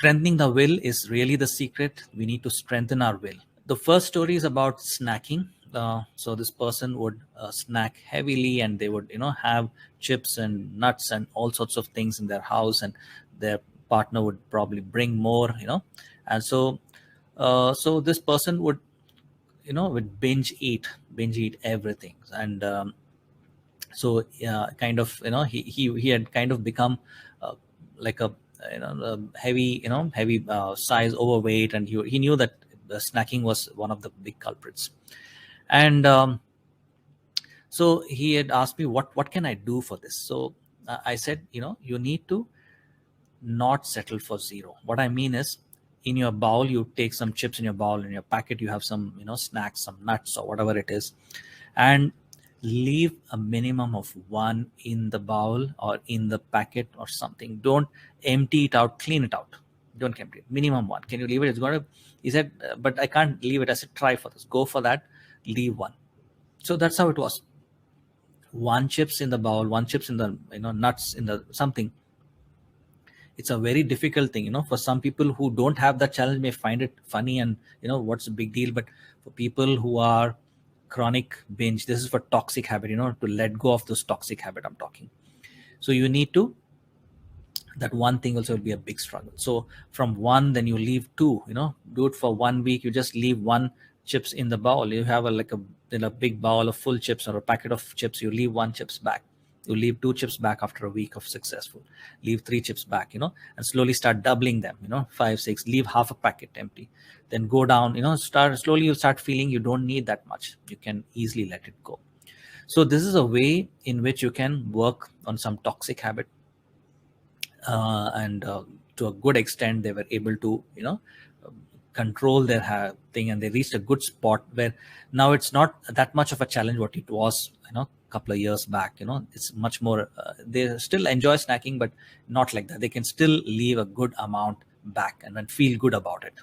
strengthening the will is really the secret. We need to strengthen our will. The first story is about snacking. So this person would snack heavily, and they would, have chips and nuts and all sorts of things in their house, and their partner would probably bring more, and so this person would, would binge eat everything, and so kind of, he had kind of become like a, heavy, heavy size, overweight, and he knew that the snacking was one of the big culprits. And so he had asked me, what can I do for this? So I said, you need to not settle for zero. What I mean is, in your bowl, you take some chips. In your bowl, in your packet, you have some, snacks, some nuts or whatever it is, and leave a minimum of one in the bowl or in the packet or something. Don't empty it out, clean it out. Don't empty it. Minimum one. Can you leave it? It's going to, he said, but I can't leave it. I said, try for this. Go for that. Leave one. So that's how it was. One chips in the bowl, one chips in the, nuts in the something. It's a very difficult thing, for some people who don't have that challenge may find it funny and, what's the big deal. But for people who are chronic binge, this is for toxic habit, to let go of this toxic habit I'm talking. So you need to, that one thing also will be a big struggle. So from one, then you leave two, do it for 1 week. You just leave one chips in the bowl. You have a big bowl of full chips or a packet of chips. You leave one chips back. You leave 2 chips back after a week of successful. Leave 3 chips back, and slowly start doubling them, 5, 6, leave half a packet empty. Then go down, slowly you'll start feeling you don't need that much. You can easily let it go. So this is a way in which you can work on some toxic habit. And to a good extent, they were able to, control their thing, and they reached a good spot where now it's not that much of a challenge what it was, couple of years back. It's much more, they still enjoy snacking, but not like that. They can still leave a good amount back and then feel good about it.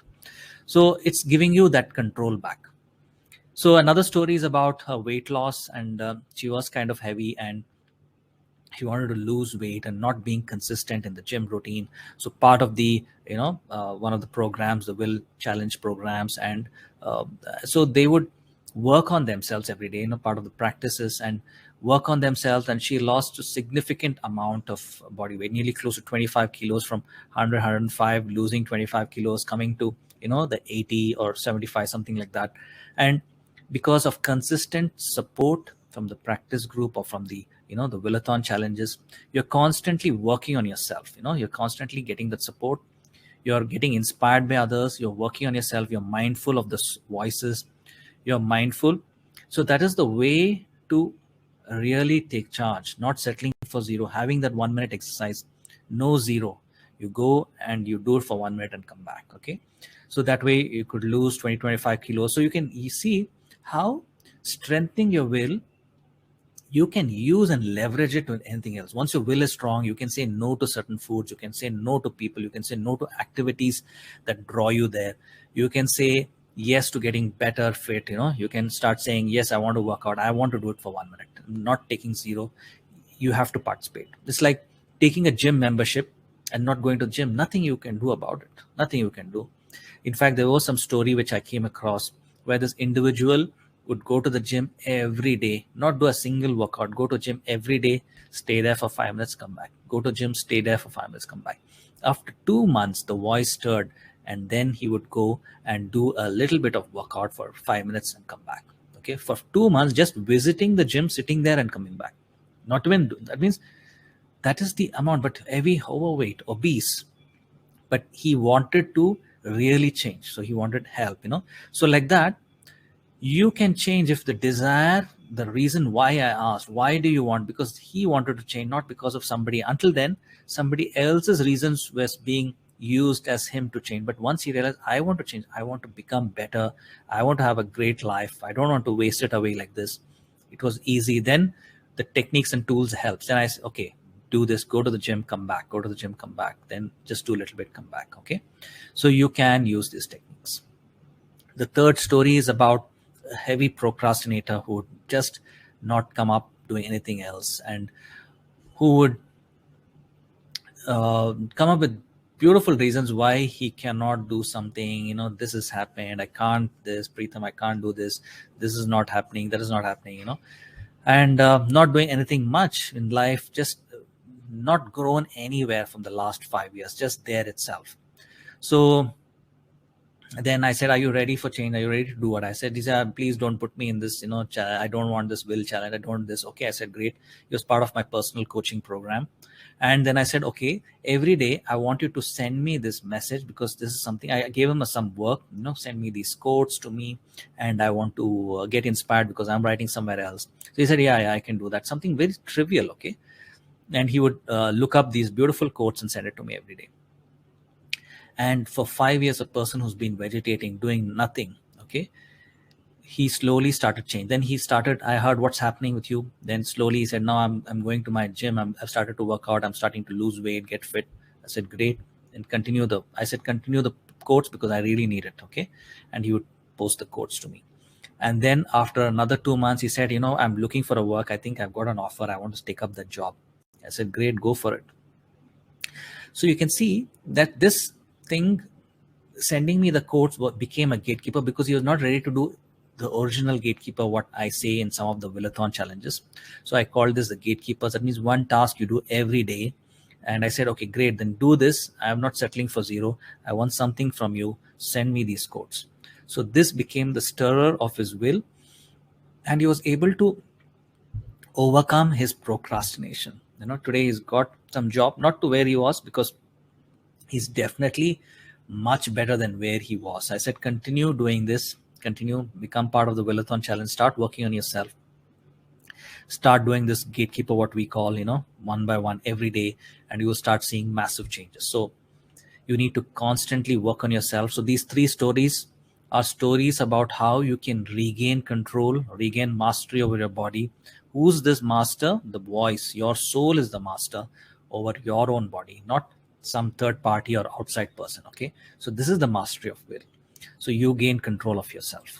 So it's giving you that control back. So another story is about her weight loss, and she was kind of heavy, and she wanted to lose weight and not being consistent in the gym routine. So part of the, one of the programs, the Will Challenge programs, and so they would work on themselves every day, part of the practices, and work on themselves. And she lost a significant amount of body weight, nearly close to 25 kilos, from 100, 105, losing 25 kilos, coming to, the 80 or 75, something like that. And because of consistent support from the practice group or from the, the Willlathon challenges, you're constantly working on yourself. You're constantly getting that support. You're getting inspired by others. You're working on yourself. You're mindful of the voices. You're mindful. So that is the way to really take charge, not settling for zero, having that 1 minute exercise, no zero. You go and you do it for 1 minute and come back. Okay. So that way you could lose 20, 25 kilos. So you can see how strengthening your will, you can use and leverage it with anything else. Once your will is strong, you can say no to certain foods. You can say no to people. You can say no to activities that draw you there. You can say yes to getting better fit. You can start saying, yes, I want to work out. I want to do it for 1 minute. I'm not taking zero. You have to participate. It's like taking a gym membership and not going to the gym. Nothing you can do about it. Nothing you can do. In fact, there was some story which I came across where this individual would go to the gym every day, not do a single workout, go to gym every day, stay there for 5 minutes, come back. Go to gym, stay there for 5 minutes, come back. After 2 months, the voice stirred, and then he would go and do a little bit of workout for 5 minutes and come back. Okay, for 2 months, just visiting the gym, sitting there and coming back. Not even, that means that is the amount, but heavy, overweight, obese. But he wanted to really change. So he wanted help, So like that, you can change if the desire, the reason why I asked, why do you want? Because he wanted to change, not because of somebody. Until then, somebody else's reasons was being used as him to change. But once he realized, I want to change, I want to become better, I want to have a great life, I don't want to waste it away like this. It was easy. Then the techniques and tools helps. Then I said, okay, do this, go to the gym, come back, go to the gym, come back, then just do a little bit, come back. Okay. So you can use these techniques. The third story is about a heavy procrastinator who would just not come up doing anything else, and who would come up with beautiful reasons why he cannot do something. This has happened, I can't this, Preetham, I can't do this, this is not happening, that is not happening, and not doing anything much in life, just not grown anywhere from the last 5 years, just there itself. So then I said, are you ready for change? Are you ready to do what I said? He said, please don't put me in this, I don't want this will challenge. I don't want this. Okay. I said, great. He was part of my personal coaching program. And then I said, okay, every day I want you to send me this message, because this is something I gave him some work, send me these quotes to me. And I want to get inspired because I'm writing somewhere else. So he said, yeah, I can do that. Something very trivial. Okay. And he would look up these beautiful quotes and send it to me every day. And for 5 years, a person who's been vegetating, doing nothing, okay, he slowly started change. Then he started, I heard, what's happening with you? Then slowly he said, no, I'm going to my gym, I've started to work out, I'm starting to lose weight, get fit. I said, great. And continue the quotes, because I really need it. Okay. And he would post the quotes to me. And then after another 2 months, he said, I'm looking for a work, I think I've got an offer, I want to take up that job. I said, great, go for it. So you can see that this thing, sending me the quotes, became a gatekeeper, because he was not ready to do the original gatekeeper, what I say in some of the Willlathon challenges. So I called this the gatekeepers. That means one task you do every day. And I said, okay, great, then do this. I'm not settling for zero. I want something from you. Send me these quotes. So this became the stirrer of his will. And he was able to overcome his procrastination. Today he's got some job, not to where he was, because he's definitely much better than where he was. I said, continue doing this, continue, become part of the Willlathon challenge, start working on yourself, start doing this gatekeeper, what we call, one by one every day, and you will start seeing massive changes. So you need to constantly work on yourself. So these 3 stories are stories about how you can regain control, regain mastery over your body. Who's this master? The voice. Your soul is the master over your own body, not some third party or outside person. Okay. So this is the mastery of will. So you gain control of yourself.